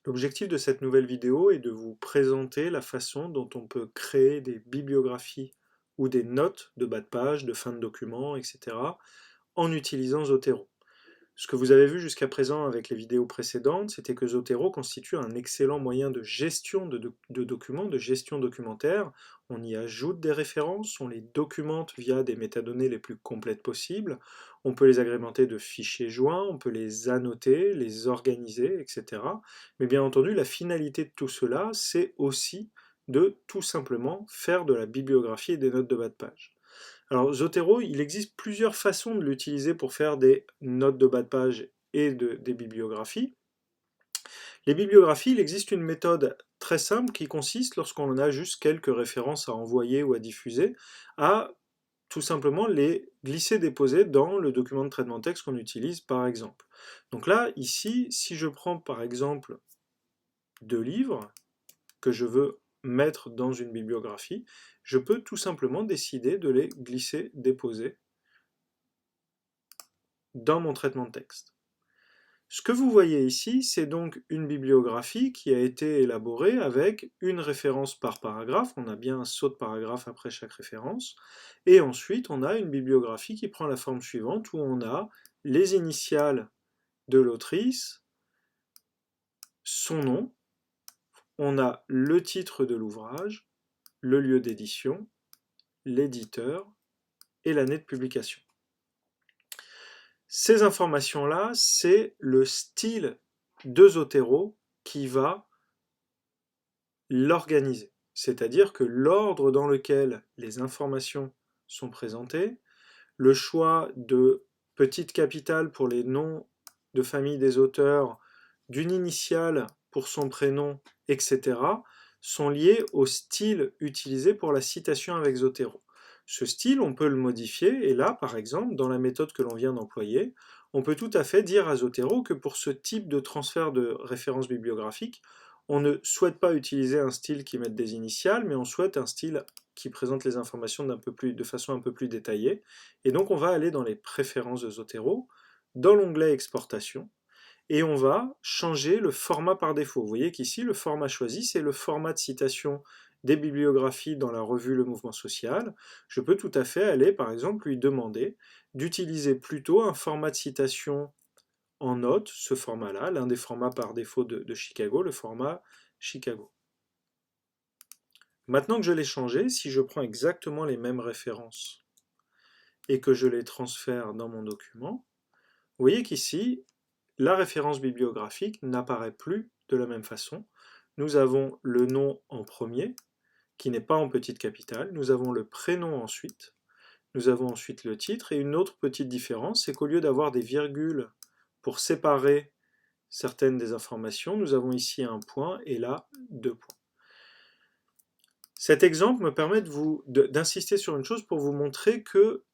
L'objectif de cette nouvelle vidéo est de vous présenter la façon dont on peut créer des bibliographies ou des notes de bas de page, de fin de document, etc. en utilisant Zotero. Ce que vous avez vu jusqu'à présent avec les vidéos précédentes, c'était que Zotero constitue un excellent moyen de gestion de documents, de gestion documentaire. On y ajoute des références, on les documente via des métadonnées les plus complètes possibles, on peut les agrémenter de fichiers joints, on peut les annoter, les organiser, etc. Mais bien entendu, la finalité de tout cela, c'est aussi de tout simplement faire de la bibliographie et des notes de bas de page. Alors Zotero, il existe plusieurs façons de l'utiliser pour faire des notes de bas de page et des bibliographies. Les bibliographies, il existe une méthode très simple qui consiste, lorsqu'on a juste quelques références à envoyer ou à diffuser, à tout simplement les glisser-déposer dans le document de traitement de texte qu'on utilise par exemple. Donc là, ici, si je prends par exemple deux livres que je veux mettre dans une bibliographie, je peux tout simplement décider de les glisser-déposer dans mon traitement de texte. Ce que vous voyez ici, c'est donc une bibliographie qui a été élaborée avec une référence par paragraphe. On a bien un saut de paragraphe après chaque référence. Et ensuite, on a une bibliographie qui prend la forme suivante, où on a les initiales de l'autrice, son nom, on a le titre de l'ouvrage, le lieu d'édition, l'éditeur et l'année de publication. Ces informations-là, c'est le style de Zotero qui va l'organiser. C'est-à-dire que l'ordre dans lequel les informations sont présentées, le choix de petites capitales pour les noms de famille des auteurs, d'une initiale pour son prénom, etc., sont liés au style utilisé pour la citation avec Zotero. Ce style, on peut le modifier, et là, par exemple, dans la méthode que l'on vient d'employer, on peut tout à fait dire à Zotero que pour ce type de transfert de référence bibliographique, on ne souhaite pas utiliser un style qui mette des initiales, mais on souhaite un style qui présente les informations de façon un peu plus détaillée. Et donc on va aller dans les préférences de Zotero, dans l'onglet exportation, et on va changer le format par défaut. Vous voyez qu'ici, le format choisi, c'est le format de citation des bibliographies dans la revue Le Mouvement Social. Je peux tout à fait aller, par exemple, lui demander d'utiliser plutôt un format de citation en note, ce format-là, l'un des formats par défaut de Chicago, le format Chicago. Maintenant que je l'ai changé, si je prends exactement les mêmes références et que je les transfère dans mon document, vous voyez qu'ici, la référence bibliographique n'apparaît plus de la même façon. Nous avons le nom en premier, qui n'est pas en petite capitale, nous avons le prénom ensuite, nous avons ensuite le titre, et une autre petite différence, c'est qu'au lieu d'avoir des virgules pour séparer certaines des informations, nous avons ici un point et là deux points. Cet exemple me permet d'insister sur une chose pour vous montrer que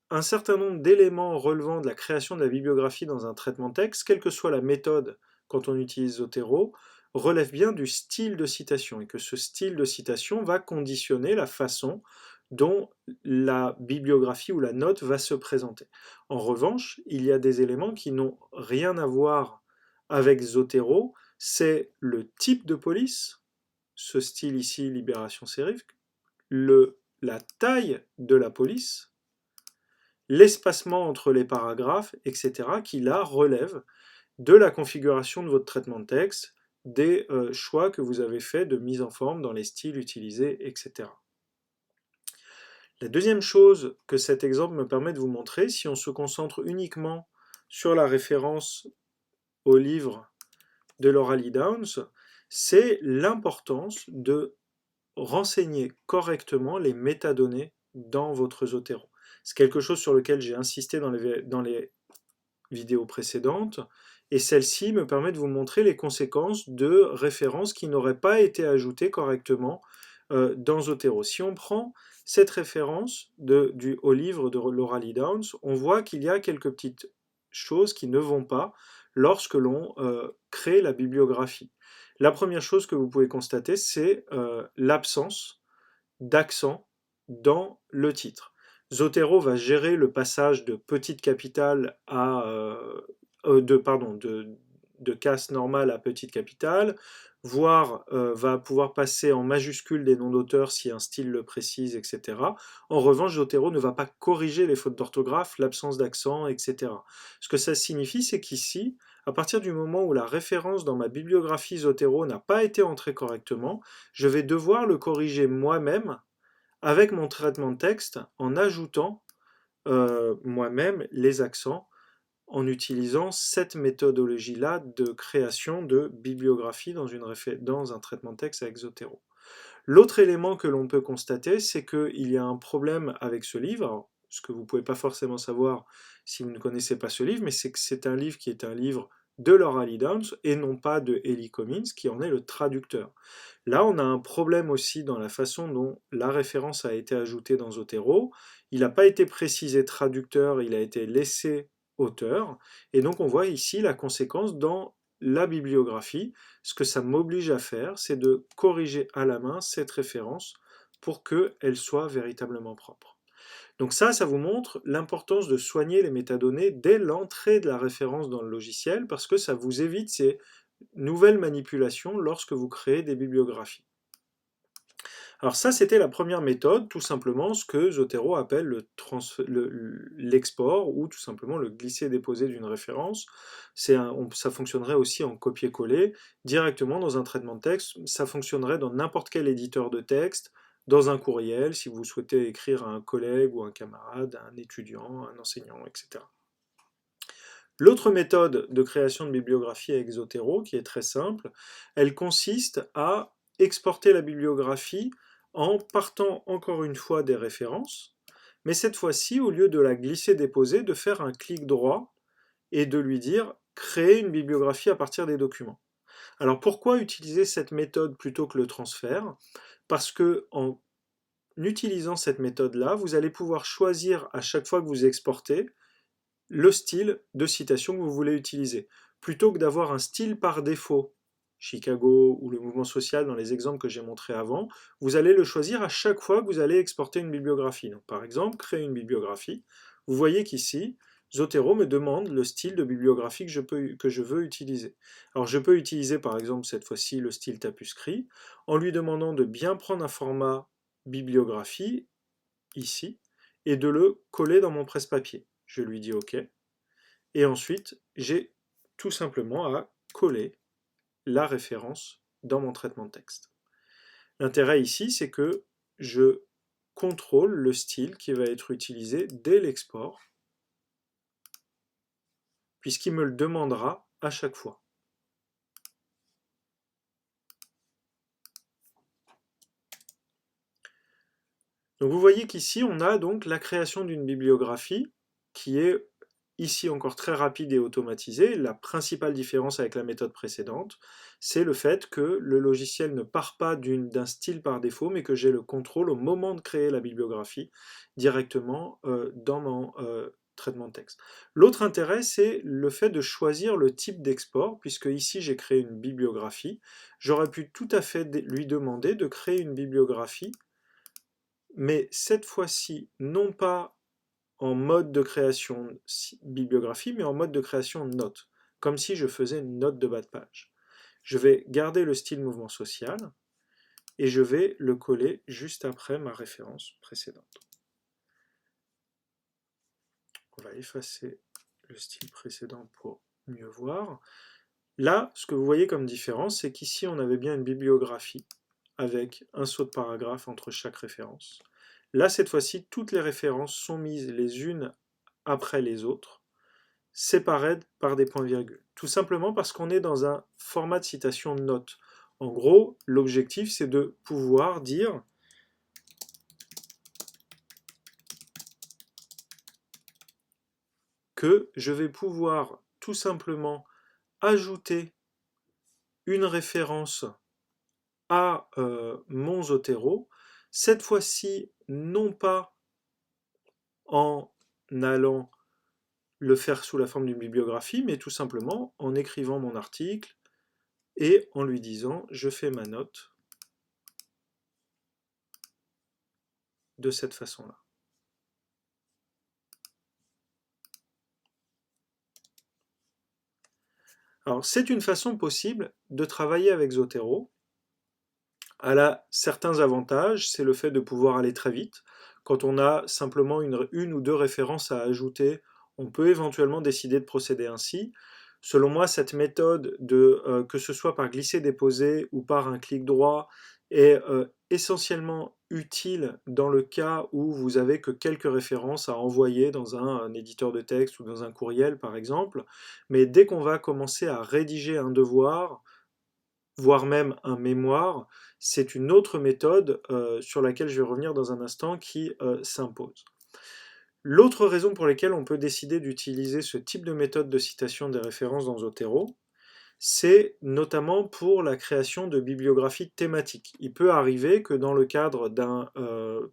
un certain nombre d'éléments relevant de la création de la bibliographie dans un traitement de texte, quelle que soit la méthode quand on utilise Zotero, relève bien du style de citation et que ce style de citation va conditionner la façon dont la bibliographie ou la note va se présenter. En revanche, il y a des éléments qui n'ont rien à voir avec Zotero, c'est le type de police, ce style ici, Libération Serif, la taille de la police, l'espacement entre les paragraphes, etc., qui là relèvent de la configuration de votre traitement de texte, des choix que vous avez faits de mise en forme dans les styles utilisés, etc. La deuxième chose que cet exemple me permet de vous montrer, si on se concentre uniquement sur la référence au livre de Laura Lee Downs, c'est l'importance de renseigner correctement les métadonnées dans votre Zotero. C'est quelque chose sur lequel j'ai insisté dans les vidéos précédentes, et celle-ci me permet de vous montrer les conséquences de références qui n'auraient pas été ajoutées correctement dans Zotero. Si on prend cette référence au livre de Laura Lee Downs, on voit qu'il y a quelques petites choses qui ne vont pas lorsque l'on crée la bibliographie. La première chose que vous pouvez constater, c'est l'absence d'accent dans le titre. Zotero va gérer le passage de petite capitale à de casse normale à petite capitale, voire va pouvoir passer en majuscule des noms d'auteurs si un style le précise, etc. En revanche, Zotero ne va pas corriger les fautes d'orthographe, l'absence d'accent, etc. Ce que ça signifie, c'est qu'ici, à partir du moment où la référence dans ma bibliographie Zotero n'a pas été entrée correctement, je vais devoir le corriger moi-même avec mon traitement de texte en ajoutant moi-même les accents en utilisant cette méthodologie-là de création de bibliographie dans un traitement de texte avec Zotero. L'autre élément que l'on peut constater, c'est qu'il y a un problème avec ce livre. Alors, ce que vous ne pouvez pas forcément savoir si vous ne connaissez pas ce livre, mais c'est que c'est un livre qui est un livre de Laura Lee Downs et non pas de Ellie Cummins, qui en est le traducteur. Là, on a un problème aussi dans la façon dont la référence a été ajoutée dans Zotero. Il n'a pas été précisé traducteur, il a été laissé auteur. Et donc, on voit ici la conséquence dans la bibliographie. Ce que ça m'oblige à faire, c'est de corriger à la main cette référence pour qu'elle soit véritablement propre. Donc ça vous montre l'importance de soigner les métadonnées dès l'entrée de la référence dans le logiciel parce que ça vous évite ces nouvelles manipulations lorsque vous créez des bibliographies. Alors ça, c'était la première méthode, tout simplement ce que Zotero appelle l'export ou tout simplement le glisser-déposer d'une référence. Ça fonctionnerait aussi en copier-coller directement dans un traitement de texte. Ça fonctionnerait dans n'importe quel éditeur de texte, dans un courriel, si vous souhaitez écrire à un collègue ou un camarade, à un étudiant, à un enseignant, etc. L'autre méthode de création de bibliographie avec Zotero, qui est très simple, elle consiste à exporter la bibliographie en partant encore une fois des références, mais cette fois-ci, au lieu de la glisser-déposer, de faire un clic droit et de lui dire créer une bibliographie à partir des documents. Alors pourquoi utiliser cette méthode plutôt que le transfert? Parce que en utilisant cette méthode-là, vous allez pouvoir choisir à chaque fois que vous exportez le style de citation que vous voulez utiliser. Plutôt que d'avoir un style par défaut, Chicago ou le mouvement social dans les exemples que j'ai montrés avant, vous allez le choisir à chaque fois que vous allez exporter une bibliographie. Donc, par exemple, créer une bibliographie. Vous voyez qu'ici, Zotero me demande le style de bibliographie que je veux utiliser. Alors je peux utiliser par exemple cette fois-ci le style Tapuscrit en lui demandant de bien prendre un format bibliographie, ici, et de le coller dans mon presse-papier. Je lui dis OK. Et ensuite, j'ai tout simplement à coller la référence dans mon traitement de texte. L'intérêt ici, c'est que je contrôle le style qui va être utilisé dès l'export, puisqu'il me le demandera à chaque fois. Donc vous voyez qu'ici, on a donc la création d'une bibliographie qui est ici encore très rapide et automatisée. La principale différence avec la méthode précédente, c'est le fait que le logiciel ne part pas d'un style par défaut, mais que j'ai le contrôle au moment de créer la bibliographie directement dans mon traitement de texte. L'autre intérêt, c'est le fait de choisir le type d'export, puisque ici j'ai créé une bibliographie. J'aurais pu tout à fait lui demander de créer une bibliographie, mais cette fois-ci, non pas en mode de création bibliographie, mais en mode de création note, comme si je faisais une note de bas de page. Je vais garder le style mouvement social et je vais le coller juste après ma référence précédente. On va effacer le style précédent pour mieux voir. Là, ce que vous voyez comme différence, c'est qu'ici on avait bien une bibliographie avec un saut de paragraphe entre chaque référence. Là, cette fois-ci, toutes les références sont mises les unes après les autres, séparées par des points-virgules. Tout simplement parce qu'on est dans un format de citation note. En gros, l'objectif, c'est de pouvoir dire que je vais pouvoir tout simplement ajouter une référence à mon Zotero, cette fois-ci, non pas en allant le faire sous la forme d'une bibliographie, mais tout simplement en écrivant mon article et en lui disant je fais ma note de cette façon-là. Alors, c'est une façon possible de travailler avec Zotero. Elle a certains avantages, c'est le fait de pouvoir aller très vite. Quand on a simplement une ou deux références à ajouter, on peut éventuellement décider de procéder ainsi. Selon moi, cette méthode que ce soit par glisser-déposer ou par un clic droit, est essentiellement utile dans le cas où vous avez que quelques références à envoyer dans un éditeur de texte ou dans un courriel, par exemple. Mais dès qu'on va commencer à rédiger un devoir, voire même un mémoire, c'est une autre méthode sur laquelle je vais revenir dans un instant qui s'impose. L'autre raison pour laquelle on peut décider d'utiliser ce type de méthode de citation des références dans Zotero, c'est notamment pour la création de bibliographies thématiques. Il peut arriver que dans le cadre d'un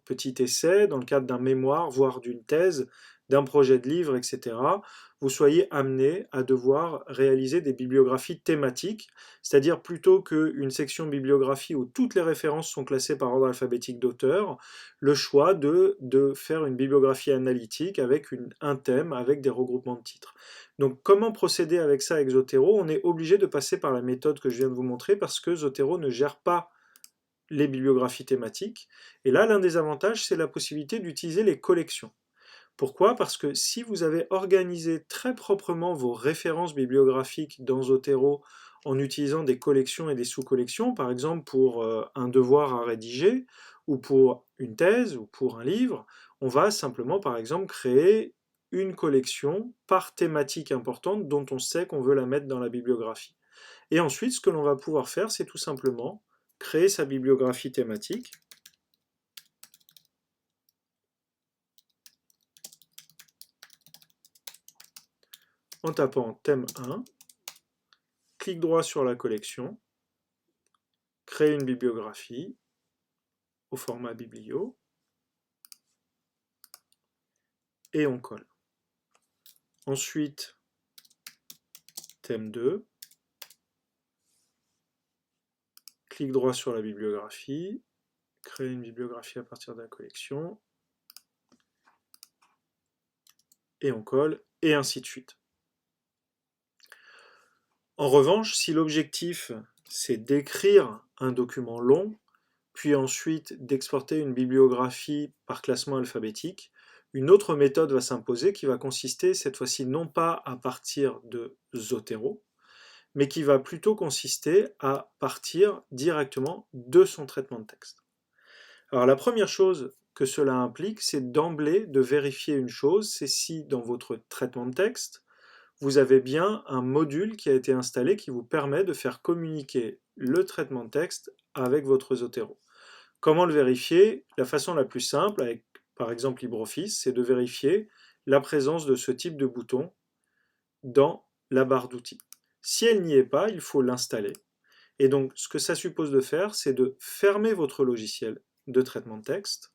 petit essai, dans le cadre d'un mémoire, voire d'une thèse, d'un projet de livre, etc., vous soyez amené à devoir réaliser des bibliographies thématiques, c'est-à-dire plutôt qu'une section bibliographie où toutes les références sont classées par ordre alphabétique d'auteur, le choix de faire une bibliographie analytique avec un thème, avec des regroupements de titres. Donc comment procéder avec ça avec Zotero? On est obligé de passer par la méthode que je viens de vous montrer parce que Zotero ne gère pas les bibliographies thématiques. Et là, l'un des avantages, c'est la possibilité d'utiliser les collections. Pourquoi? Parce que si vous avez organisé très proprement vos références bibliographiques dans Zotero en utilisant des collections et des sous-collections, par exemple pour un devoir à rédiger, ou pour une thèse, ou pour un livre, on va simplement, par exemple, créer une collection par thématique importante dont on sait qu'on veut la mettre dans la bibliographie. Et ensuite, ce que l'on va pouvoir faire, c'est tout simplement créer sa bibliographie thématique en tapant thème 1, clic droit sur la collection, créer une bibliographie au format biblio, et on colle. Ensuite, thème 2, clic droit sur la bibliographie, créer une bibliographie à partir de la collection, et on colle, et ainsi de suite. En revanche, si l'objectif c'est d'écrire un document long, puis ensuite d'exporter une bibliographie par classement alphabétique, une autre méthode va s'imposer qui va consister cette fois-ci non pas à partir de Zotero, mais qui va plutôt consister à partir directement de son traitement de texte. Alors la première chose que cela implique, c'est d'emblée de vérifier une chose, c'est si dans votre traitement de texte, vous avez bien un module qui a été installé qui vous permet de faire communiquer le traitement de texte avec votre Zotero. Comment le vérifier? La façon la plus simple, avec par exemple LibreOffice, c'est de vérifier la présence de ce type de bouton dans la barre d'outils. Si elle n'y est pas, il faut l'installer. Et donc, ce que ça suppose de faire, c'est de fermer votre logiciel de traitement de texte,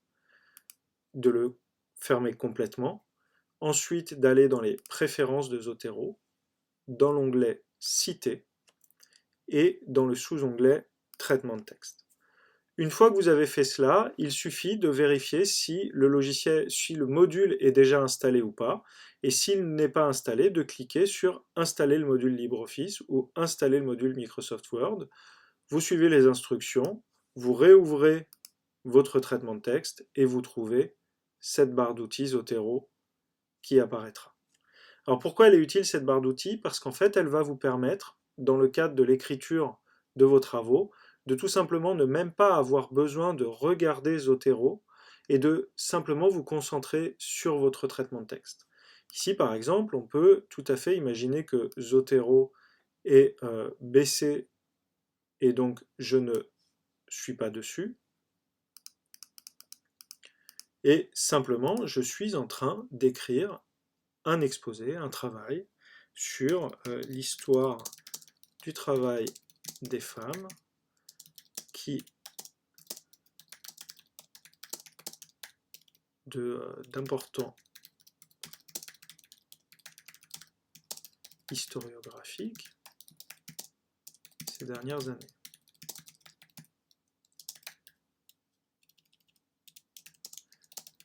de le fermer complètement, ensuite d'aller dans les préférences de Zotero, dans l'onglet Citer et dans le sous-onglet Traitement de texte. Une fois que vous avez fait cela, il suffit de vérifier si le module est déjà installé ou pas, et s'il n'est pas installé, de cliquer sur Installer le module LibreOffice ou Installer le module Microsoft Word. Vous suivez les instructions, vous réouvrez votre traitement de texte et vous trouvez cette barre d'outils Zotero qui apparaîtra. Alors pourquoi elle est utile cette barre d'outils? Parce qu'en fait elle va vous permettre, dans le cadre de l'écriture de vos travaux, de tout simplement ne même pas avoir besoin de regarder Zotero et de simplement vous concentrer sur votre traitement de texte. Ici par exemple, on peut tout à fait imaginer que Zotero est baissé et donc je ne suis pas dessus. Et simplement, je suis en train d'écrire un exposé, un travail sur l'histoire du travail des femmes qui d'importants historiographiques ces dernières années.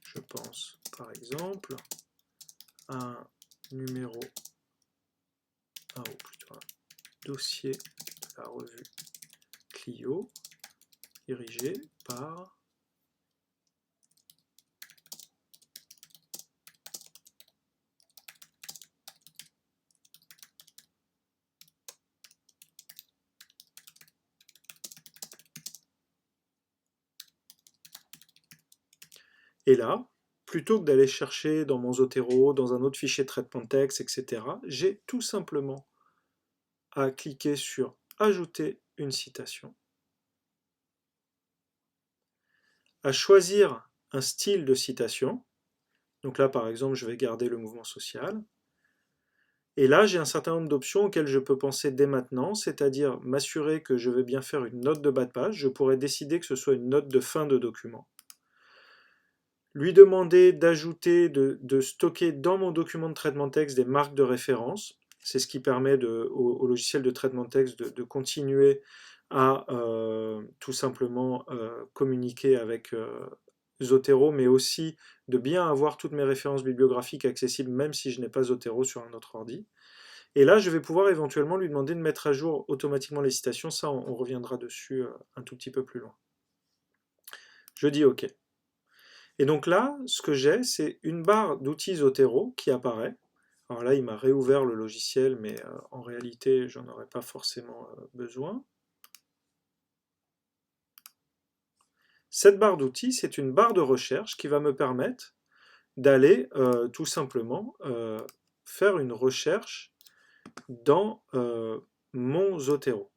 Je pense par exemple à un numéro, ou plutôt dossier de la revue Clio dirigé par et là, plutôt que d'aller chercher dans mon Zotero, dans un autre fichier de traitement de texte, etc., j'ai tout simplement à cliquer sur Ajouter une citation, à choisir un style de citation. Donc là, par exemple, je vais garder le mouvement social. Et là, j'ai un certain nombre d'options auxquelles je peux penser dès maintenant, c'est-à-dire m'assurer que je vais bien faire une note de bas de page. Je pourrais décider que ce soit une note de fin de document. Lui demander d'ajouter, de stocker dans mon document de traitement de texte des marques de référence. C'est ce qui permet au logiciel de traitement de texte de continuer à tout simplement communiquer avec Zotero, mais aussi de bien avoir toutes mes références bibliographiques accessibles, même si je n'ai pas Zotero sur un autre ordi. Et là, je vais pouvoir éventuellement lui demander de mettre à jour automatiquement les citations. Ça, on reviendra dessus un tout petit peu plus loin. Je dis OK. Et donc là, ce que j'ai, c'est une barre d'outils Zotero qui apparaît. Alors là, il m'a réouvert le logiciel, mais en réalité, j'en aurais pas forcément besoin. Cette barre d'outils, c'est une barre de recherche qui va me permettre d'aller tout simplement faire une recherche dans mon Zotero.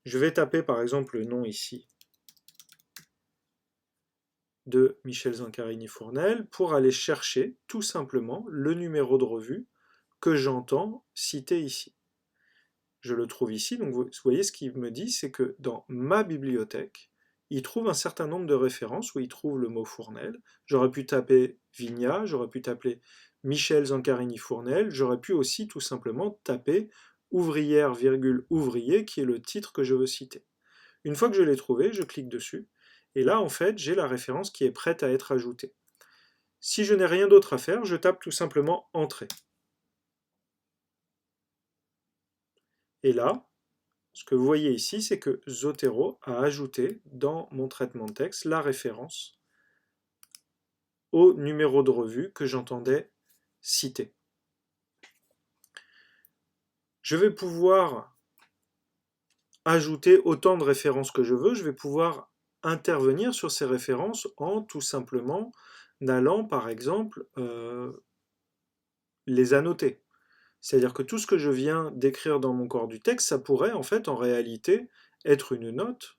Je vais taper par exemple le nom ici de Michel Zancarini-Fournel pour aller chercher tout simplement le numéro de revue que j'entends citer ici. Je le trouve ici, donc vous voyez ce qu'il me dit, c'est que dans ma bibliothèque, il trouve un certain nombre de références où il trouve le mot Fournel. J'aurais pu taper Vigna, j'aurais pu taper Michel Zancarini-Fournel, j'aurais pu aussi tout simplement taper ouvrière, ouvrier, qui est le titre que je veux citer. Une fois que je l'ai trouvé, je clique dessus, et là en fait j'ai la référence qui est prête à être ajoutée. Si je n'ai rien d'autre à faire, je tape tout simplement Entrée. Et là, ce que vous voyez ici, c'est que Zotero a ajouté dans mon traitement de texte la référence au numéro de revue que j'entendais citer. Je vais pouvoir ajouter autant de références que je veux, je vais pouvoir intervenir sur ces références en tout simplement allant par exemple les annoter. C'est-à-dire que tout ce que je viens d'écrire dans mon corps du texte, ça pourrait en fait en réalité être une note,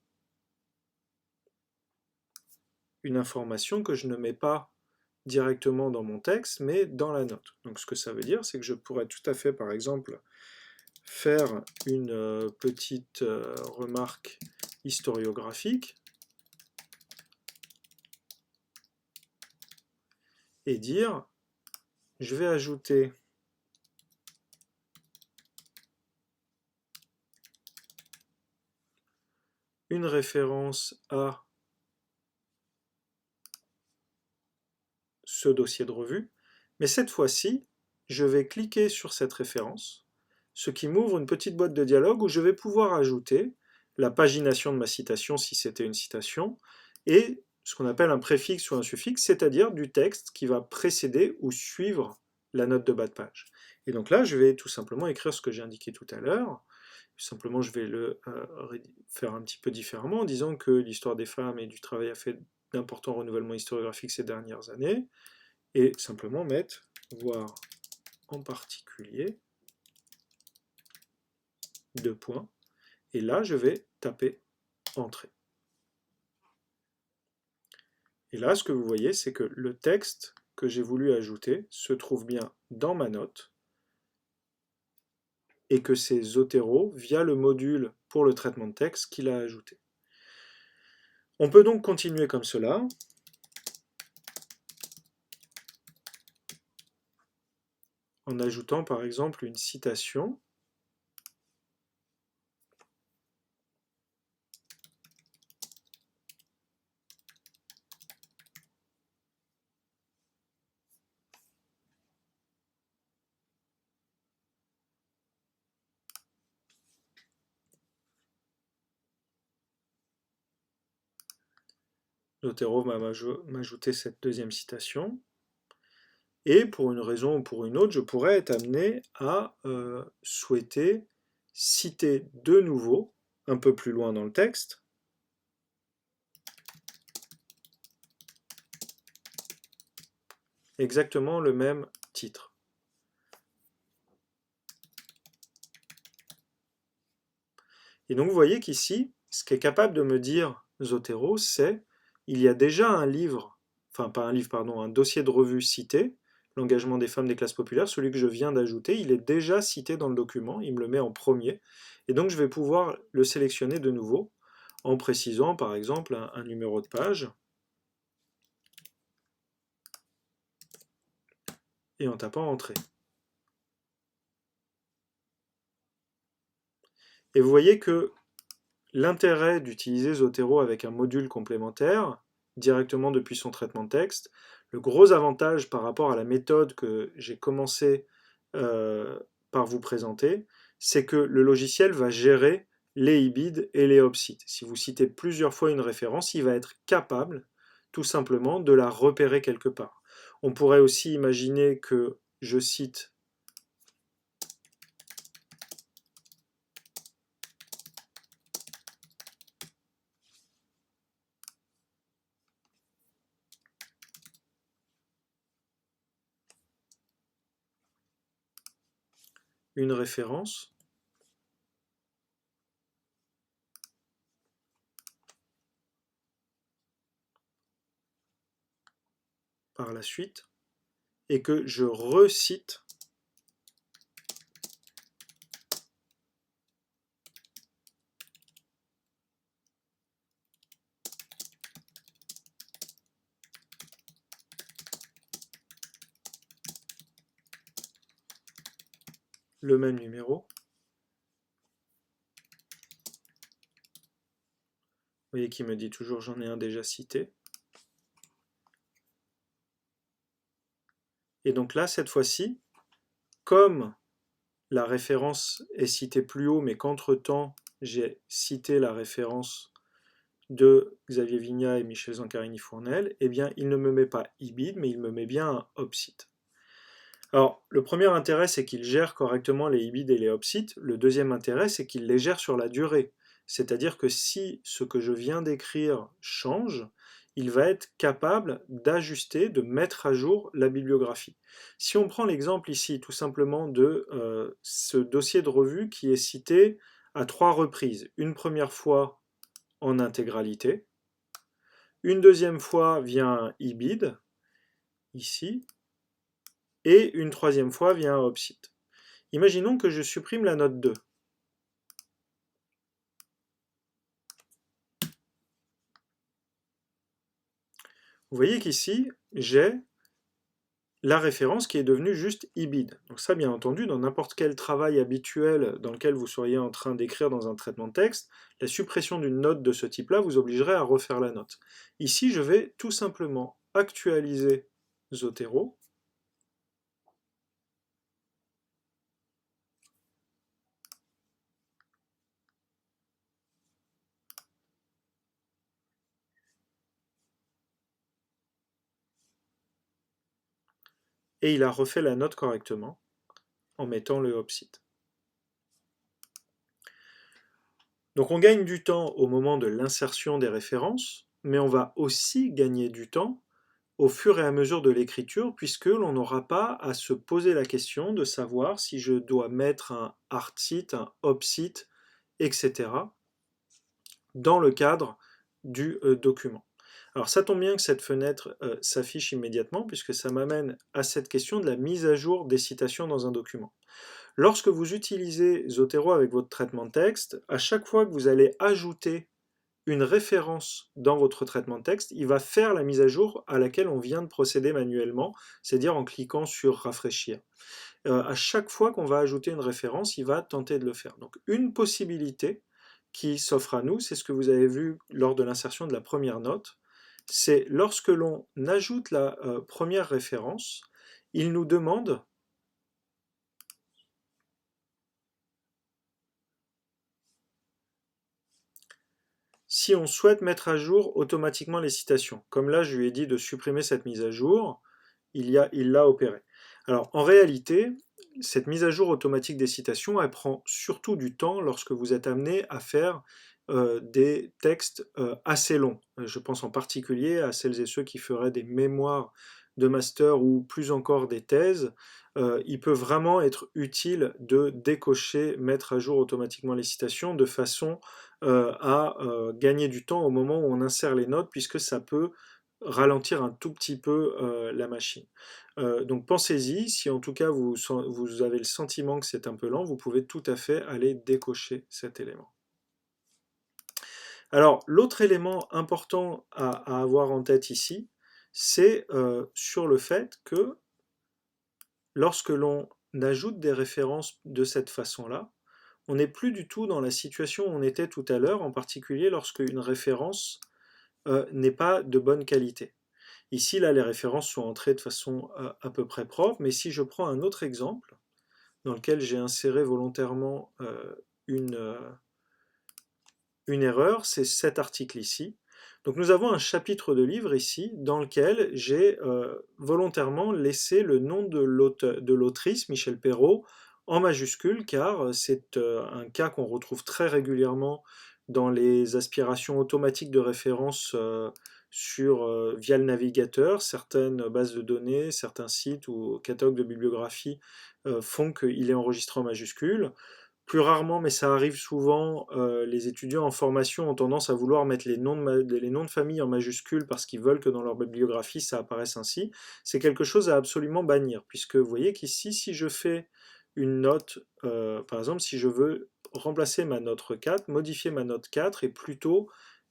une information que je ne mets pas directement dans mon texte, mais dans la note. Donc ce que ça veut dire, c'est que je pourrais tout à fait, par exemple, faire une petite remarque historiographique et dire, je vais ajouter une référence à ce dossier de revue, mais cette fois-ci, je vais cliquer sur cette référence, ce qui m'ouvre une petite boîte de dialogue où je vais pouvoir ajouter la pagination de ma citation si c'était une citation, et ce qu'on appelle un préfixe ou un suffixe, c'est-à-dire du texte qui va précéder ou suivre la note de bas de page. Et donc là, je vais tout simplement écrire ce que j'ai indiqué tout à l'heure. Simplement, je vais le faire un petit peu différemment en disant que l'histoire des femmes et du travail a fait d'importants renouvellements historiographiques ces dernières années, et simplement mettre voir en particulier deux points, et là je vais taper Entrée. Et là ce que vous voyez c'est que le texte que j'ai voulu ajouter se trouve bien dans ma note, et que c'est Zotero via le module pour le traitement de texte qu'il a ajouté. On peut donc continuer comme cela. En ajoutant par exemple une citation Zotero va m'ajouter cette deuxième citation. Et pour une raison ou pour une autre, je pourrais être amené à souhaiter citer de nouveau, un peu plus loin dans le texte, exactement le même titre. Et donc vous voyez qu'ici, ce qu'est capable de me dire Zotero, c'est il y a déjà un livre, enfin pas un livre, pardon, un dossier de revue cité, l'engagement des femmes des classes populaires, celui que je viens d'ajouter, il est déjà cité dans le document, il me le met en premier, et donc je vais pouvoir le sélectionner de nouveau en précisant par exemple un numéro de page, et en tapant Entrée. Et vous voyez que l'intérêt d'utiliser Zotero avec un module complémentaire, directement depuis son traitement de texte, le gros avantage par rapport à la méthode que j'ai commencé par vous présenter, c'est que le logiciel va gérer les IBID et les OPCIT. Si vous citez plusieurs fois une référence, il va être capable, tout simplement, de la repérer quelque part. On pourrait aussi imaginer que je cite une référence par la suite et que je recite le même numéro. Vous voyez qu'il me dit toujours j'en ai un déjà cité. Et donc là, cette fois-ci, comme la référence est citée plus haut, mais qu'entre-temps, j'ai cité la référence de Xavier Vignat et Michel Zancarini-Fournel, eh bien, il ne me met pas IBID, mais il me met bien un OPCIT. Alors, le premier intérêt, c'est qu'il gère correctement les IBID et les OPCIT. Le deuxième intérêt, c'est qu'il les gère sur la durée. C'est-à-dire que si ce que je viens d'écrire change, il va être capable d'ajuster, de mettre à jour la bibliographie. Si on prend l'exemple ici, tout simplement, de ce dossier de revue qui est cité à 3 reprises. Une première fois en intégralité, une deuxième fois via un IBID, ici, et une troisième fois via un OPCIT. Imaginons que je supprime la note 2. Vous voyez qu'ici, j'ai la référence qui est devenue juste IBID. Donc ça, bien entendu, dans n'importe quel travail habituel dans lequel vous seriez en train d'écrire dans un traitement de texte, la suppression d'une note de ce type-là vous obligerait à refaire la note. Ici, je vais tout simplement actualiser Zotero. Et il a refait la note correctement en mettant le OPCIT. Donc on gagne du temps au moment de l'insertion des références, mais on va aussi gagner du temps au fur et à mesure de l'écriture, puisque l'on n'aura pas à se poser la question de savoir si je dois mettre un artcite, un opcite, etc. dans le cadre du document. Alors ça tombe bien que cette fenêtre s'affiche immédiatement, puisque ça m'amène à cette question de la mise à jour des citations dans un document. Lorsque vous utilisez Zotero avec votre traitement de texte, à chaque fois que vous allez ajouter une référence dans votre traitement de texte, il va faire la mise à jour à laquelle on vient de procéder manuellement, c'est-à-dire en cliquant sur rafraîchir. À chaque fois qu'on va ajouter une référence, il va tenter de le faire. Donc une possibilité qui s'offre à nous, c'est ce que vous avez vu lors de l'insertion de la première note, c'est lorsque l'on ajoute la première référence, il nous demande si on souhaite mettre à jour automatiquement les citations. Comme là, je lui ai dit de supprimer cette mise à jour, il l'a opéré. Alors, en réalité, cette mise à jour automatique des citations, elle prend surtout du temps lorsque vous êtes amené à faire des textes assez longs. Je pense en particulier à celles et ceux qui feraient des mémoires de master ou plus encore des thèses. Il peut vraiment être utile de décocher, mettre à jour automatiquement les citations de façon à gagner du temps au moment où on insère les notes, puisque ça peut ralentir un tout petit peu la machine. Donc pensez-y, si en tout cas vous avez le sentiment que c'est un peu lent, vous pouvez tout à fait aller décocher cet élément. Alors l'autre élément important à avoir en tête ici, c'est sur le fait que lorsque l'on ajoute des références de cette façon-là, on n'est plus du tout dans la situation où on était tout à l'heure, en particulier lorsque une référence n'est pas de bonne qualité. Ici, là, les références sont entrées de façon à peu près propre, mais si je prends un autre exemple, dans lequel j'ai inséré volontairement une erreur, c'est cet article ici. Donc nous avons un chapitre de livre ici, dans lequel j'ai volontairement laissé le nom de l'autrice, Michel Perrault, en majuscule, car c'est un cas qu'on retrouve très régulièrement dans les aspirations automatiques de référence via le navigateur. Certaines bases de données, certains sites ou catalogues de bibliographie font qu'il est enregistré en majuscule. Plus rarement, mais ça arrive souvent, les étudiants en formation ont tendance à vouloir mettre les noms de famille en majuscules parce qu'ils veulent que dans leur bibliographie ça apparaisse ainsi. C'est quelque chose à absolument bannir, puisque vous voyez qu'ici, si je fais une note, par exemple, si je veux remplacer ma note 4, modifier ma note 4 et plutôt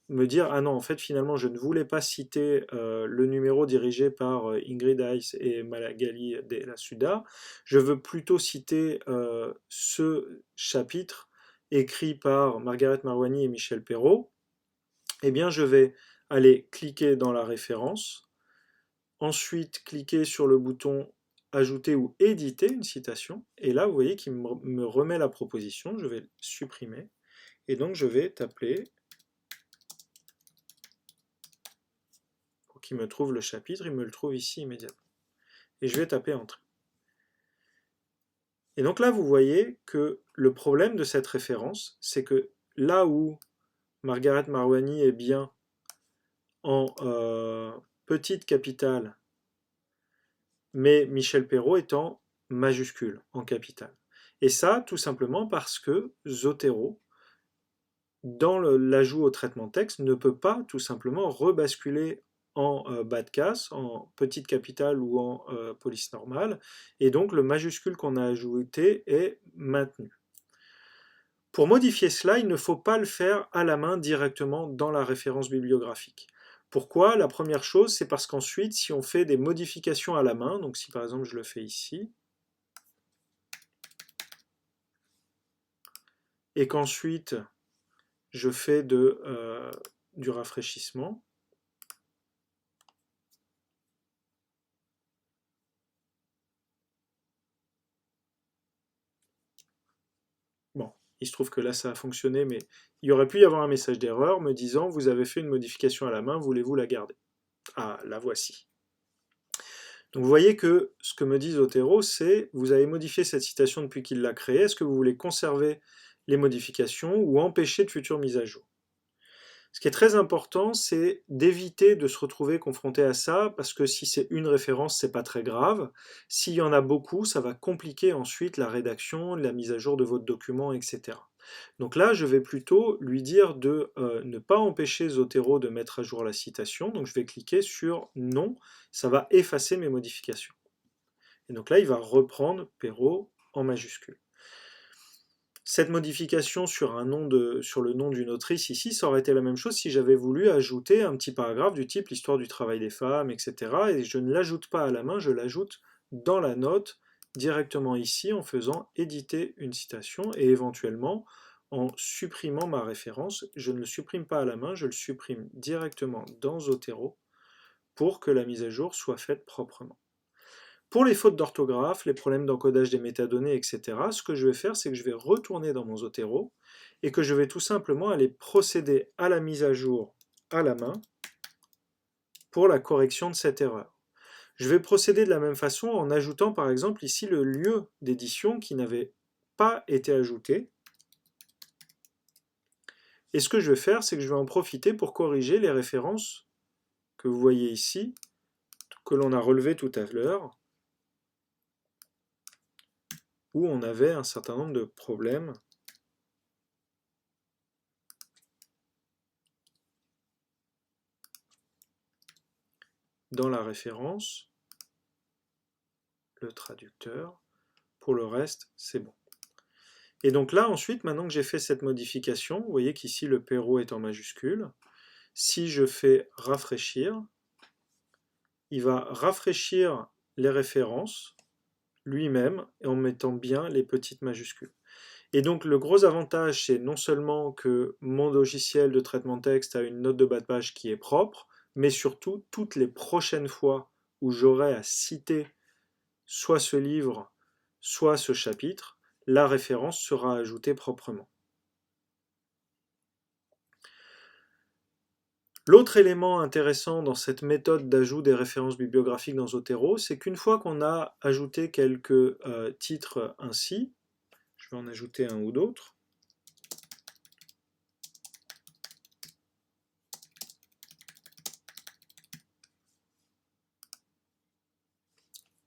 me dire ah non, en fait finalement je ne voulais pas citer le numéro dirigé par Ingrid Heiss et Malagali Della Suda, je veux plutôt citer ce chapitre écrit par Margaret Marouani et Michel Perrault. Eh bien je vais aller cliquer dans la référence, ensuite cliquer sur le bouton ajouter ou éditer une citation, et là vous voyez qu'il me remet la proposition, je vais supprimer, et donc je vais taper qui me trouve le chapitre, il me le trouve ici immédiatement. Et je vais taper Entrée. Et donc là, vous voyez que le problème de cette référence, c'est que là où Margaret Marouani est bien en petite capitale, mais Michel Perrault est en majuscule, en capitale. Et ça, tout simplement parce que Zotero, dans l'ajout au traitement texte, ne peut pas tout simplement rebasculer en bas de casse, en petite capitale ou en police normale, et donc le majuscule qu'on a ajouté est maintenu. Pour modifier cela, il ne faut pas le faire à la main directement dans la référence bibliographique. Pourquoi? La première chose, c'est parce qu'ensuite, si on fait des modifications à la main, donc si par exemple je le fais ici, et qu'ensuite je fais du rafraîchissement, bon, il se trouve que là ça a fonctionné, mais il y aurait pu y avoir un message d'erreur me disant vous avez fait une modification à la main, voulez-vous la garder? Ah, la voici. Donc vous voyez que ce que me dit Zotero, c'est vous avez modifié cette citation depuis qu'il l'a créée, est-ce que vous voulez conserver les modifications ou empêcher de futures mises à jour? Ce qui est très important, c'est d'éviter de se retrouver confronté à ça, parce que si c'est une référence, c'est pas très grave. S'il y en a beaucoup, ça va compliquer ensuite la rédaction, la mise à jour de votre document, etc. Donc là, je vais plutôt lui dire de ne pas empêcher Zotero de mettre à jour la citation. Donc je vais cliquer sur non, ça va effacer mes modifications. Et donc là, il va reprendre Perrault en majuscule. Cette modification sur le nom d'une autrice ici, ça aurait été la même chose si j'avais voulu ajouter un petit paragraphe du type l'histoire du travail des femmes, etc. Et je ne l'ajoute pas à la main, je l'ajoute dans la note directement ici en faisant éditer une citation et éventuellement en supprimant ma référence. Je ne le supprime pas à la main, je le supprime directement dans Zotero pour que la mise à jour soit faite proprement. Pour les fautes d'orthographe, les problèmes d'encodage des métadonnées, etc., ce que je vais faire, c'est que je vais retourner dans mon Zotero et que je vais tout simplement aller procéder à la mise à jour à la main pour la correction de cette erreur. Je vais procéder de la même façon en ajoutant par exemple ici le lieu d'édition qui n'avait pas été ajouté. Et ce que je vais faire, c'est que je vais en profiter pour corriger les références que vous voyez ici, que l'on a relevées tout à l'heure, où on avait un certain nombre de problèmes dans la référence, le traducteur. Pour le reste, c'est bon. Et donc là, ensuite, maintenant que j'ai fait cette modification, vous voyez qu'ici le Perrault est en majuscule. Si je fais rafraîchir, il va rafraîchir les références lui-même en mettant bien les petites majuscules. Et donc le gros avantage, c'est non seulement que mon logiciel de traitement de texte a une note de bas de page qui est propre, mais surtout toutes les prochaines fois où j'aurai à citer soit ce livre, soit ce chapitre, la référence sera ajoutée proprement. L'autre élément intéressant dans cette méthode d'ajout des références bibliographiques dans Zotero, c'est qu'une fois qu'on a ajouté quelques titres ainsi, je vais en ajouter un ou d'autres,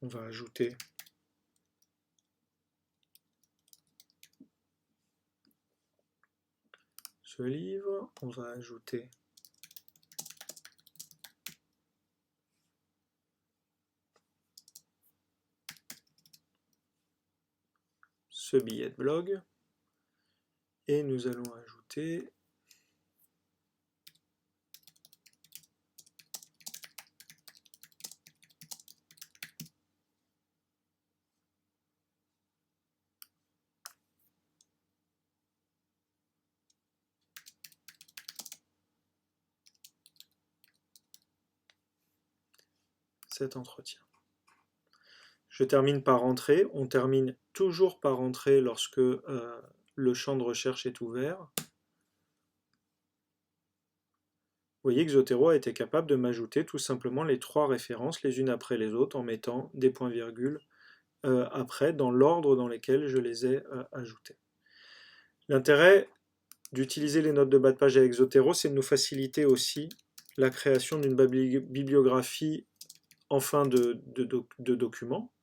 on va ajouter ce livre, on va ajouter ce billet de blog, et nous allons ajouter cet entretien. Je termine par entrée, on termine toujours par entrée lorsque le champ de recherche est ouvert. Vous voyez que Zotero a été capable de m'ajouter tout simplement les trois références les unes après les autres en mettant des points-virgules après dans l'ordre dans lequel je les ai ajoutées. L'intérêt d'utiliser les notes de bas de page avec Zotero, c'est de nous faciliter aussi la création d'une bibliographie en fin de document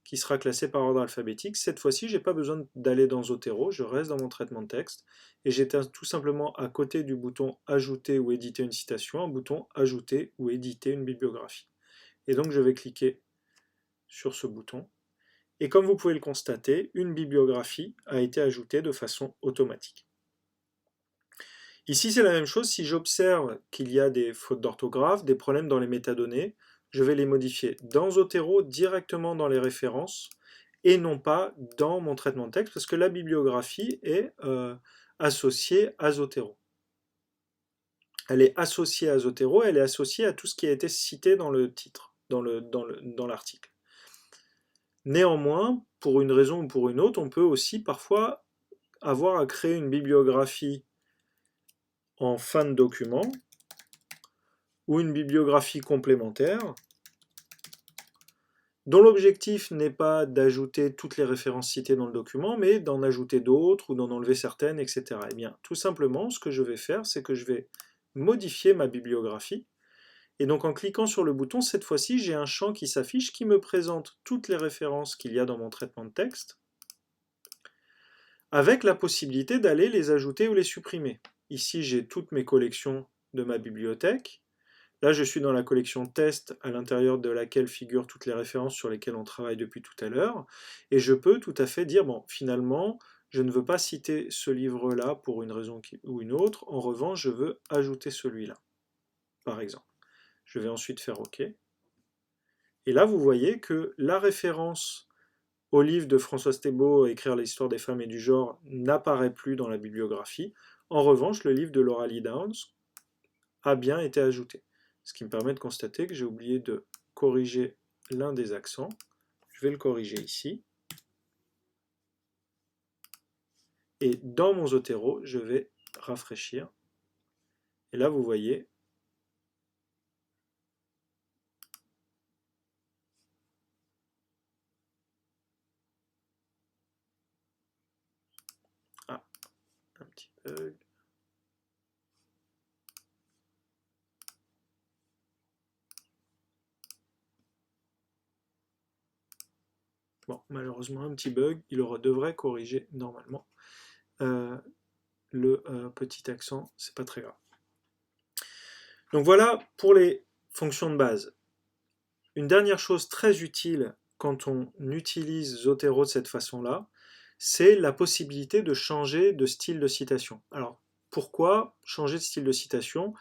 qui sera classée par ordre alphabétique. Cette fois-ci, je n'ai pas besoin d'aller dans Zotero, je reste dans mon traitement de texte et j'ai tout simplement à côté du bouton ajouter ou éditer une citation, un bouton ajouter ou éditer une bibliographie. Et donc je vais cliquer sur ce bouton. Et comme vous pouvez le constater, une bibliographie a été ajoutée de façon automatique. Ici, c'est la même chose. Si j'observe qu'il y a des fautes d'orthographe, des problèmes dans les métadonnées, je vais les modifier dans Zotero, directement dans les références, et non pas dans mon traitement de texte, parce que la bibliographie est associée à Zotero. Elle est associée à Zotero, elle est associée à tout ce qui a été cité dans le titre, dans l'article. Néanmoins, pour une raison ou pour une autre, on peut aussi parfois avoir à créer une bibliographie en fin de document ou une bibliographie complémentaire dont l'objectif n'est pas d'ajouter toutes les références citées dans le document, mais d'en ajouter d'autres ou d'en enlever certaines, etc. Eh bien, tout simplement, ce que je vais faire, c'est que je vais modifier ma bibliographie. Et donc en cliquant sur le bouton, cette fois-ci, j'ai un champ qui s'affiche qui me présente toutes les références qu'il y a dans mon traitement de texte, avec la possibilité d'aller les ajouter ou les supprimer. Ici, j'ai toutes mes collections de ma bibliothèque. Là, je suis dans la collection test à l'intérieur de laquelle figurent toutes les références sur lesquelles on travaille depuis tout à l'heure. Et je peux tout à fait dire, bon, finalement, je ne veux pas citer ce livre-là pour une raison ou une autre. En revanche, je veux ajouter celui-là, par exemple. Je vais ensuite faire OK. Et là, vous voyez que la référence au livre de Françoise Thébault, Écrire l'histoire des femmes et du genre, n'apparaît plus dans la bibliographie. En revanche, le livre de Laura Lee Downs a bien été ajouté. Ce qui me permet de constater que j'ai oublié de corriger l'un des accents. Je vais le corriger ici. Et dans mon Zotero, je vais rafraîchir. Et là, vous voyez, ah, un petit bug. Bon, malheureusement, un petit bug, il devrait corriger normalement le petit accent, c'est pas très grave. Donc voilà pour les fonctions de base. Une dernière chose très utile quand on utilise Zotero de cette façon-là, c'est la possibilité de changer de style de citation. Alors, pourquoi changer de style de citation?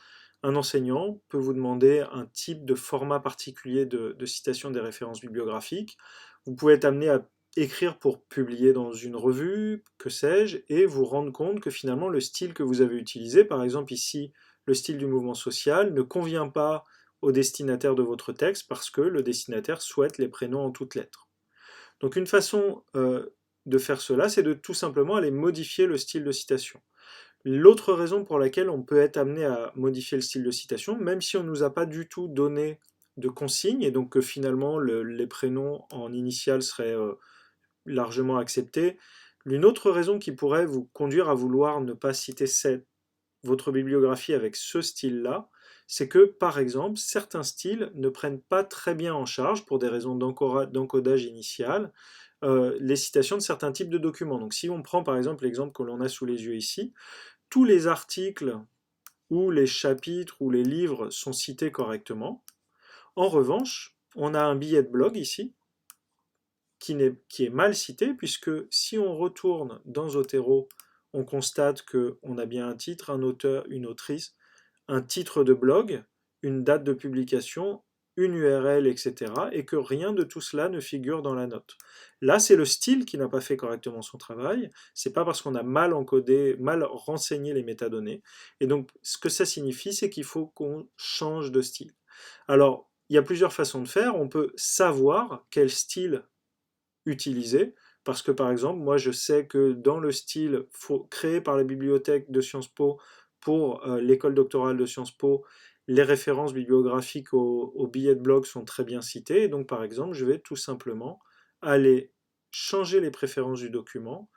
Un enseignant peut vous demander un type de format particulier de citation des références bibliographiques. Vous pouvez être amené à écrire pour publier dans une revue, que sais-je, et vous rendre compte que finalement le style que vous avez utilisé, par exemple ici le style du mouvement social, ne convient pas au destinataire de votre texte parce que le destinataire souhaite les prénoms en toutes lettres. Donc une façon de faire cela, c'est de tout simplement aller modifier le style de citation. L'autre raison pour laquelle on peut être amené à modifier le style de citation, même si on ne nous a pas du tout donné de consignes, et donc que finalement les prénoms en initial seraient largement acceptés, une autre raison qui pourrait vous conduire à vouloir ne pas citer votre bibliographie avec ce style-là, c'est que, par exemple, certains styles ne prennent pas très bien en charge, pour des raisons d'encodage initial, les citations de certains types de documents. Donc si on prend par exemple l'exemple que l'on a sous les yeux ici, tous les articles ou les chapitres ou les livres sont cités correctement. En revanche, on a un billet de blog ici qui est mal cité, puisque si on retourne dans Zotero, on constate qu'on a bien un titre, un auteur, une autrice, un titre de blog, une date de publication, une URL, etc. Et que rien de tout cela ne figure dans la note. Là, c'est le style qui n'a pas fait correctement son travail. C'est pas parce qu'on a mal encodé, mal renseigné les métadonnées. Et donc, ce que ça signifie, c'est qu'il faut qu'on change de style. Alors, il y a plusieurs façons de faire. On peut savoir quel style utiliser, parce que par exemple, moi je sais que dans le style créé par la bibliothèque de Sciences Po pour l'école doctorale de Sciences Po, les références bibliographiques au billet de blog sont très bien citées, et donc par exemple, je vais tout simplement aller changer les préférences du document,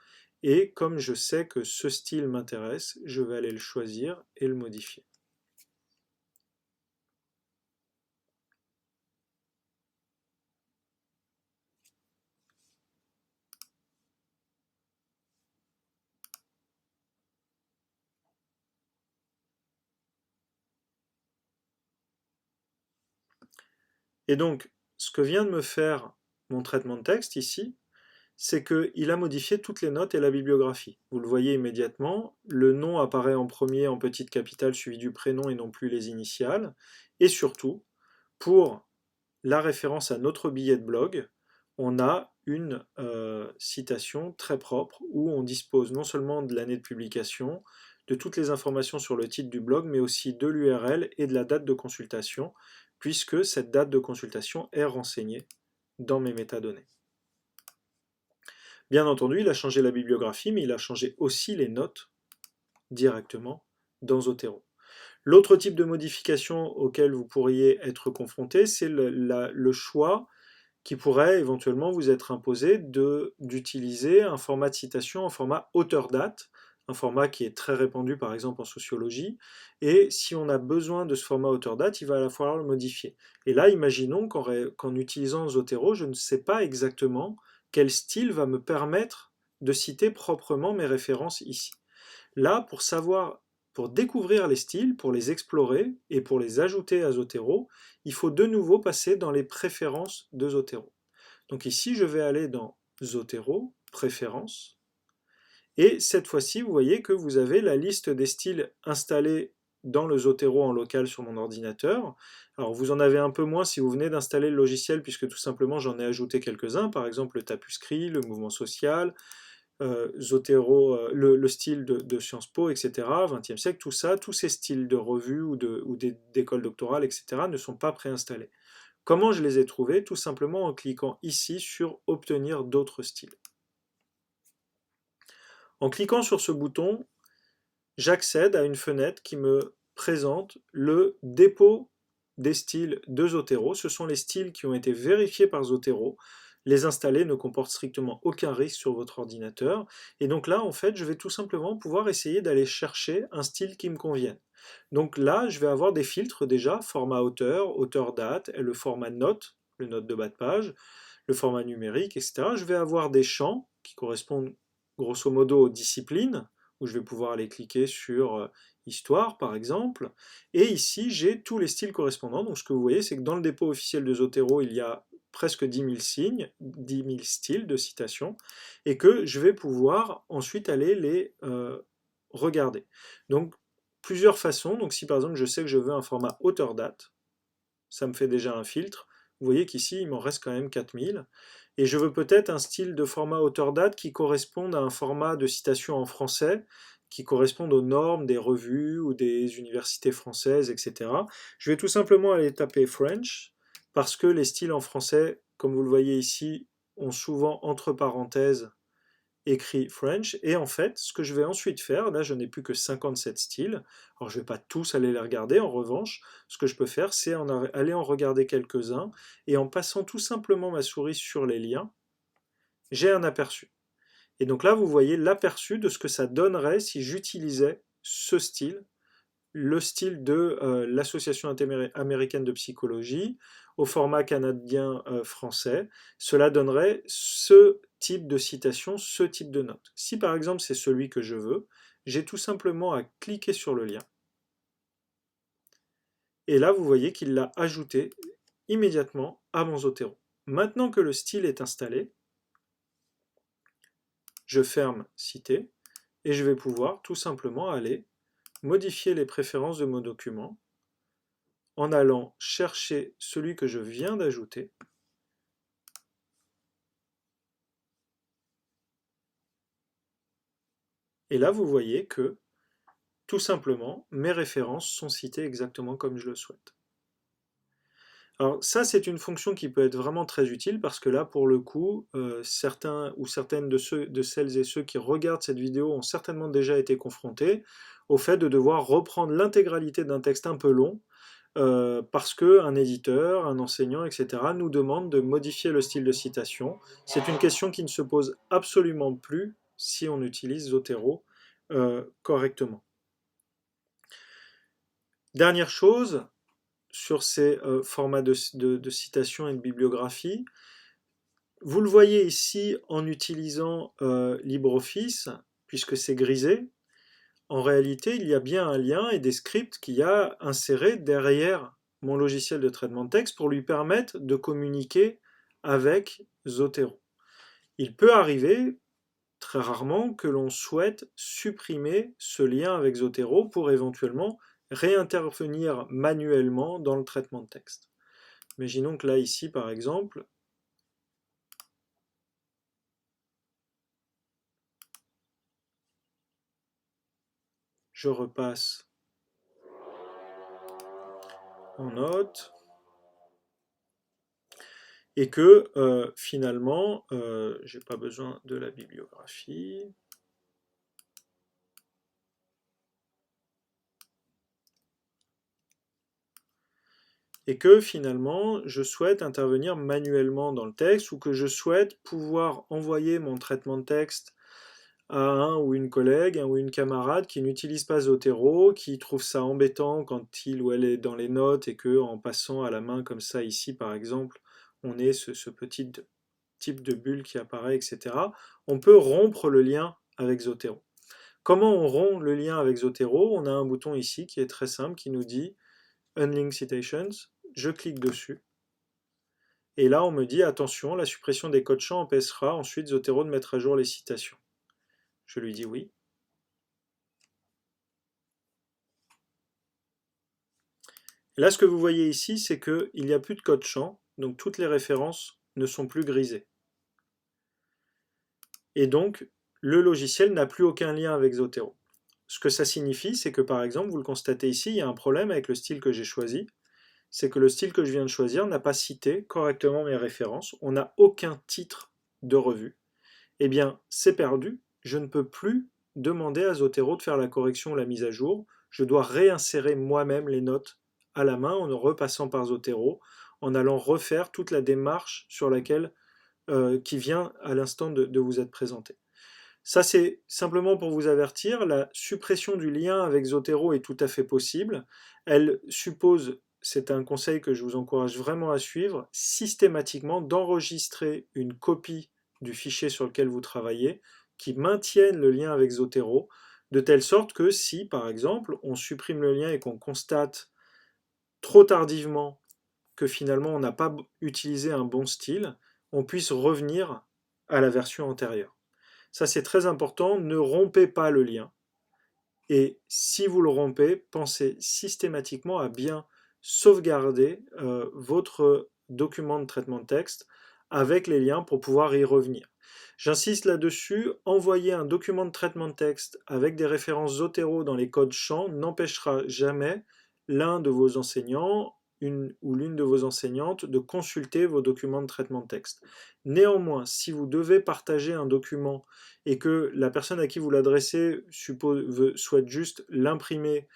et comme je sais que ce style m'intéresse, je vais aller le choisir et le modifier. Et donc, ce que vient de me faire mon traitement de texte ici, c'est qu'il a modifié toutes les notes et la bibliographie. Vous le voyez immédiatement, le nom apparaît en premier en petite capitale suivi du prénom et non plus les initiales. Et surtout, pour la référence à notre billet de blog, on a une citation très propre où on dispose non seulement de l'année de publication, de toutes les informations sur le titre du blog, mais aussi de l'URL et de la date de consultation, puisque cette date de consultation est renseignée dans mes métadonnées. Bien entendu, il a changé la bibliographie, mais il a changé aussi les notes directement dans Zotero. L'autre type de modification auquel vous pourriez être confronté, c'est le choix qui pourrait éventuellement vous être imposé d'utiliser un format de citation en format auteur-date, un format qui est très répandu par exemple en sociologie, et si on a besoin de ce format auteur-date, il va falloir le modifier. Et là, imaginons qu'en utilisant Zotero, je ne sais pas exactement quel style va me permettre de citer proprement mes références ici. Là, pour découvrir les styles, pour les explorer et pour les ajouter à Zotero, il faut de nouveau passer dans les préférences de Zotero. Donc ici, je vais aller dans Zotero, préférences, et cette fois-ci, vous voyez que vous avez la liste des styles installés dans le Zotero en local sur mon ordinateur. Alors vous en avez un peu moins si vous venez d'installer le logiciel, puisque tout simplement j'en ai ajouté quelques-uns, par exemple le tapuscrit, le mouvement social, Zotero, le style de Sciences Po, etc., 20e siècle, tout ça, tous ces styles de revues ou d'écoles doctorales, etc., ne sont pas préinstallés. Comment je les ai trouvés? Tout simplement en cliquant ici sur Obtenir d'autres styles. En cliquant sur ce bouton, j'accède à une fenêtre qui me présente le dépôt des styles de Zotero. Ce sont les styles qui ont été vérifiés par Zotero. Les installer ne comporte strictement aucun risque sur votre ordinateur. Et donc là, en fait, je vais tout simplement pouvoir essayer d'aller chercher un style qui me convienne. Donc là, je vais avoir des filtres déjà, format auteur, auteur-date, et le format note, le note de bas de page, le format numérique, etc. Je vais avoir des champs qui correspondent grosso modo aux disciplines, où je vais pouvoir aller cliquer sur histoire par exemple. Et ici, j'ai tous les styles correspondants. Donc ce que vous voyez, c'est que dans le dépôt officiel de Zotero, il y a presque 10 000 signes, 10 000 styles de citation, et que je vais pouvoir ensuite aller les regarder. Donc plusieurs façons. Donc si par exemple je sais que je veux un format auteur-date, ça me fait déjà un filtre. Vous voyez qu'ici, il m'en reste quand même 4000. Et je veux peut-être un style de format auteur-date qui corresponde à un format de citation en français, qui corresponde aux normes des revues ou des universités françaises, etc. Je vais tout simplement aller taper French, parce que les styles en français, comme vous le voyez ici, ont souvent entre parenthèses écrit French, et en fait, ce que je vais ensuite faire, là je n'ai plus que 57 styles, alors je ne vais pas tous aller les regarder, en revanche, ce que je peux faire, c'est aller en regarder quelques-uns, et en passant tout simplement ma souris sur les liens, j'ai un aperçu. Et donc là, vous voyez l'aperçu de ce que ça donnerait si j'utilisais ce style, le style de l'Association américaine de psychologie au format canadien-français. Cela donnerait ce type de citation, ce type de note. Si par exemple c'est celui que je veux, j'ai tout simplement à cliquer sur le lien. Et là, vous voyez qu'il l'a ajouté immédiatement à mon Zotero. Maintenant que le style est installé, je ferme Citer et je vais pouvoir tout simplement aller modifier les préférences de mon document en allant chercher celui que je viens d'ajouter. Et là, vous voyez que, tout simplement, mes références sont citées exactement comme je le souhaite. Alors ça, c'est une fonction qui peut être vraiment très utile parce que là, pour le coup, certains ou certaines de celles et ceux qui regardent cette vidéo ont certainement déjà été confrontés au fait de devoir reprendre l'intégralité d'un texte un peu long parce qu'un éditeur, un enseignant, etc. nous demande de modifier le style de citation. C'est une question qui ne se pose absolument plus si on utilise Zotero correctement. Dernière chose, sur ces formats de citation et de bibliographie, vous le voyez ici en utilisant LibreOffice, puisque c'est grisé, en réalité, il y a bien un lien et des scripts qu'il y a insérés derrière mon logiciel de traitement de texte pour lui permettre de communiquer avec Zotero. Il peut arriver, très rarement, que l'on souhaite supprimer ce lien avec Zotero pour éventuellement réintervenir manuellement dans le traitement de texte. Imaginons que là, ici, par exemple, je repasse en note, et que finalement, j'ai pas besoin de la bibliographie. Et que finalement, je souhaite intervenir manuellement dans le texte ou que je souhaite pouvoir envoyer mon traitement de texte à un ou une collègue, un ou une camarade qui n'utilise pas Zotero, qui trouve ça embêtant quand il ou elle est dans les notes et que en passant à la main comme ça ici par exemple, on ait ce petit type de bulle qui apparaît, etc. On peut rompre le lien avec Zotero. Comment on rompt le lien avec Zotero? On a un bouton ici qui est très simple qui nous dit Unlink Citations. Je clique dessus. Et là, on me dit attention, la suppression des codes champs empêchera ensuite Zotero de mettre à jour les citations. Je lui dis oui. Et là, ce que vous voyez ici, c'est qu'il n'y a plus de code champ, donc toutes les références ne sont plus grisées. Et donc, le logiciel n'a plus aucun lien avec Zotero. Ce que ça signifie, c'est que par exemple, vous le constatez ici, il y a un problème avec le style que j'ai choisi, c'est que le style que je viens de choisir n'a pas cité correctement mes références, on n'a aucun titre de revue. Eh bien, c'est perdu, je ne peux plus demander à Zotero de faire la correction ou la mise à jour. Je dois réinsérer moi-même les notes à la main en repassant par Zotero, en allant refaire toute la démarche sur laquelle, qui vient à l'instant de vous être présentée. Ça, c'est simplement pour vous avertir, la suppression du lien avec Zotero est tout à fait possible. Elle suppose, c'est un conseil que je vous encourage vraiment à suivre, systématiquement d'enregistrer une copie du fichier sur lequel vous travaillez qui maintienne le lien avec Zotero, de telle sorte que si, par exemple, on supprime le lien et qu'on constate trop tardivement que finalement on n'a pas utilisé un bon style, on puisse revenir à la version antérieure. Ça, c'est très important. Ne rompez pas le lien. Et si vous le rompez, pensez systématiquement à bien sauvegarder votre document de traitement de texte avec les liens pour pouvoir y revenir. J'insiste là-dessus, envoyer un document de traitement de texte avec des références Zotero dans les codes champs n'empêchera jamais l'un de vos enseignants, une ou l'une de vos enseignantes de consulter vos documents de traitement de texte. Néanmoins, si vous devez partager un document et que la personne à qui vous l'adressez souhaite juste l'imprimer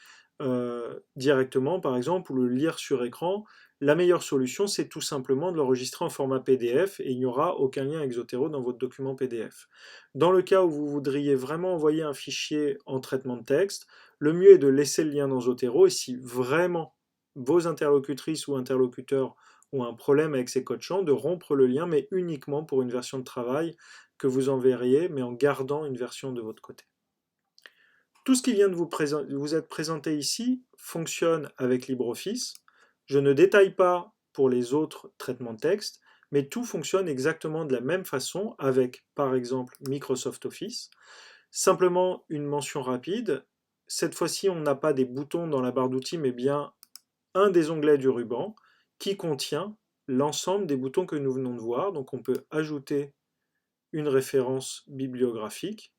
directement, par exemple, ou le lire sur écran, la meilleure solution, c'est tout simplement de l'enregistrer en format PDF et il n'y aura aucun lien avec Zotero dans votre document PDF. Dans le cas où vous voudriez vraiment envoyer un fichier en traitement de texte, le mieux est de laisser le lien dans Zotero et si vraiment vos interlocutrices ou interlocuteurs ont un problème avec ces codes champs, de rompre le lien, mais uniquement pour une version de travail que vous enverriez, mais en gardant une version de votre côté. Tout ce qui vient de vous être présenté ici fonctionne avec LibreOffice. Je ne détaille pas pour les autres traitements de texte, mais tout fonctionne exactement de la même façon avec, par exemple, Microsoft Office. Simplement une mention rapide. Cette fois-ci, on n'a pas des boutons dans la barre d'outils, mais bien un des onglets du ruban qui contient l'ensemble des boutons que nous venons de voir. Donc on peut ajouter une référence bibliographique.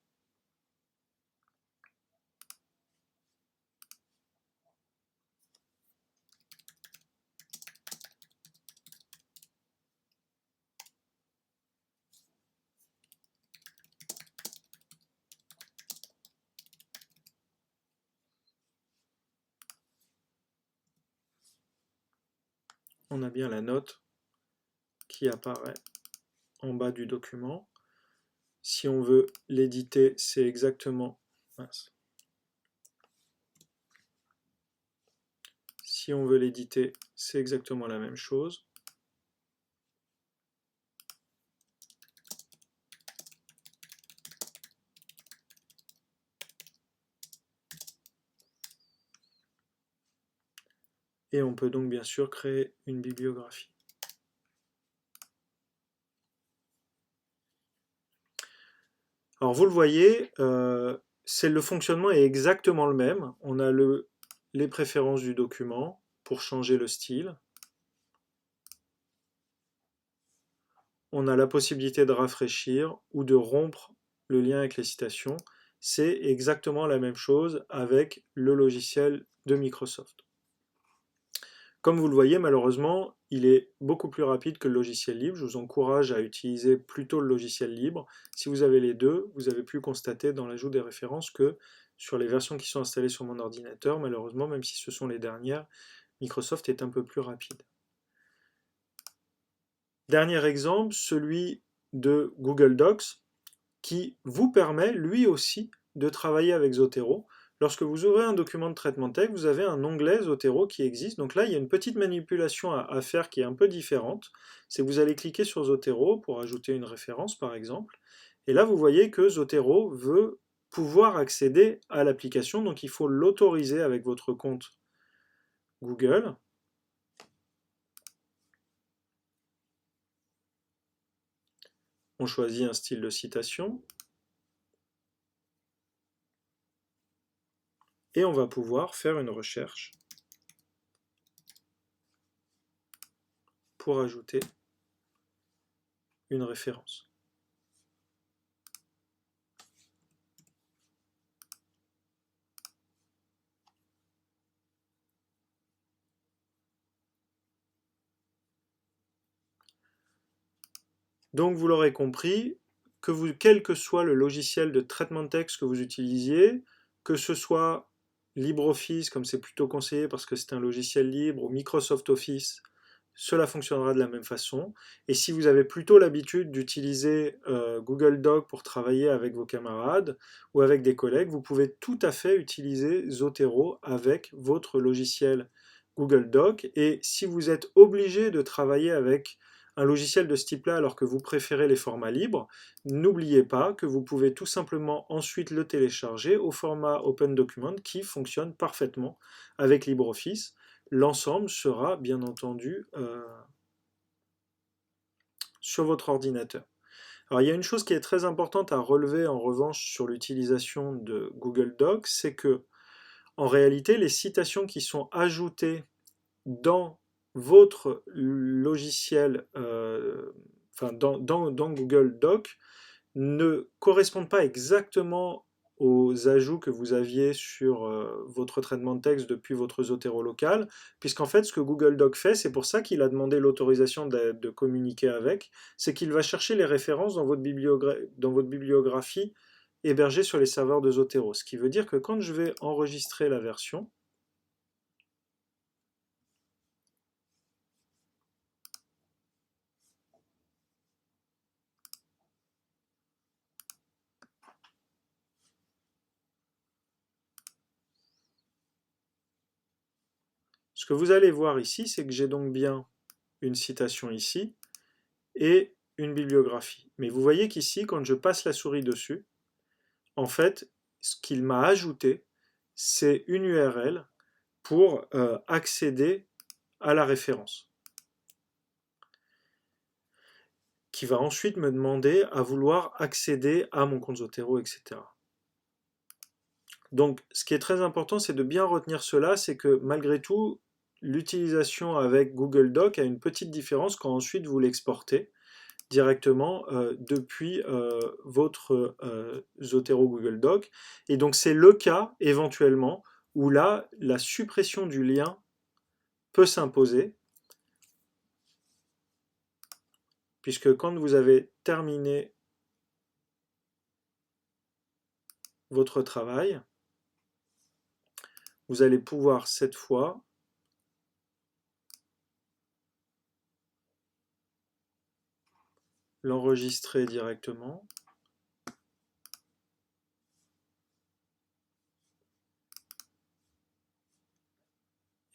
On a bien la note qui apparaît en bas du document. Si on veut l'éditer, c'est exactement... Mince. Si on veut l'éditer, c'est exactement la même chose. Et on peut donc bien sûr créer une bibliographie. Alors vous le voyez, le fonctionnement est exactement le même. On a les préférences du document pour changer le style. On a la possibilité de rafraîchir ou de rompre le lien avec les citations. C'est exactement la même chose avec le logiciel de Microsoft. Comme vous le voyez, malheureusement, il est beaucoup plus rapide que le logiciel libre. Je vous encourage à utiliser plutôt le logiciel libre. Si vous avez les deux, vous avez pu constater dans l'ajout des références que sur les versions qui sont installées sur mon ordinateur, malheureusement, même si ce sont les dernières, Microsoft est un peu plus rapide. Dernier exemple, celui de Google Docs, qui vous permet lui aussi de travailler avec Zotero. Lorsque vous ouvrez un document de traitement de texte, vous avez un onglet Zotero qui existe. Donc là, il y a une petite manipulation à faire qui est un peu différente. C'est que vous allez cliquer sur Zotero pour ajouter une référence, par exemple. Et là, vous voyez que Zotero veut pouvoir accéder à l'application. Donc il faut l'autoriser avec votre compte Google. On choisit un style de citation. Et on va pouvoir faire une recherche pour ajouter une référence. Donc vous l'aurez compris, quel que soit le logiciel de traitement de texte que vous utilisiez, que ce soit LibreOffice, comme c'est plutôt conseillé parce que c'est un logiciel libre, ou Microsoft Office, cela fonctionnera de la même façon. Et si vous avez plutôt l'habitude d'utiliser Google Doc pour travailler avec vos camarades ou avec des collègues, vous pouvez tout à fait utiliser Zotero avec votre logiciel Google Doc. Et si vous êtes obligé de travailler avec un logiciel de ce type-là alors que vous préférez les formats libres, n'oubliez pas que vous pouvez tout simplement ensuite le télécharger au format Open Document qui fonctionne parfaitement avec LibreOffice. L'ensemble sera bien entendu sur votre ordinateur. Alors il y a une chose qui est très importante à relever en revanche sur l'utilisation de Google Docs, c'est que en réalité les citations qui sont ajoutées dans votre logiciel, enfin dans Google Docs, ne correspondent pas exactement aux ajouts que vous aviez sur votre traitement de texte depuis votre Zotero local, puisqu'en fait ce que Google Doc fait, c'est pour ça qu'il a demandé l'autorisation de communiquer avec, c'est qu'il va chercher les références dans votre bibliographie hébergée sur les serveurs de Zotero. Ce qui veut dire que quand je vais enregistrer la version, ce que vous allez voir ici, c'est que j'ai donc bien une citation ici et une bibliographie. Mais vous voyez qu'ici, quand je passe la souris dessus, en fait, ce qu'il m'a ajouté, c'est une URL pour accéder à la référence, qui va ensuite me demander à vouloir accéder à mon compte Zotero, etc. Donc, ce qui est très important, c'est de bien retenir cela, c'est que malgré tout, l'utilisation avec Google Doc a une petite différence quand ensuite vous l'exportez directement depuis votre Zotero Google Doc. Et donc c'est le cas éventuellement où là, la suppression du lien peut s'imposer, puisque quand vous avez terminé votre travail, vous allez pouvoir cette fois l'enregistrer directement.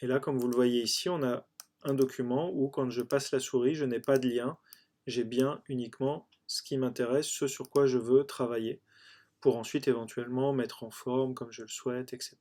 Et là, comme vous le voyez ici, on a un document où quand je passe la souris, je n'ai pas de lien, j'ai bien uniquement ce qui m'intéresse, ce sur quoi je veux travailler, pour ensuite éventuellement mettre en forme comme je le souhaite, etc.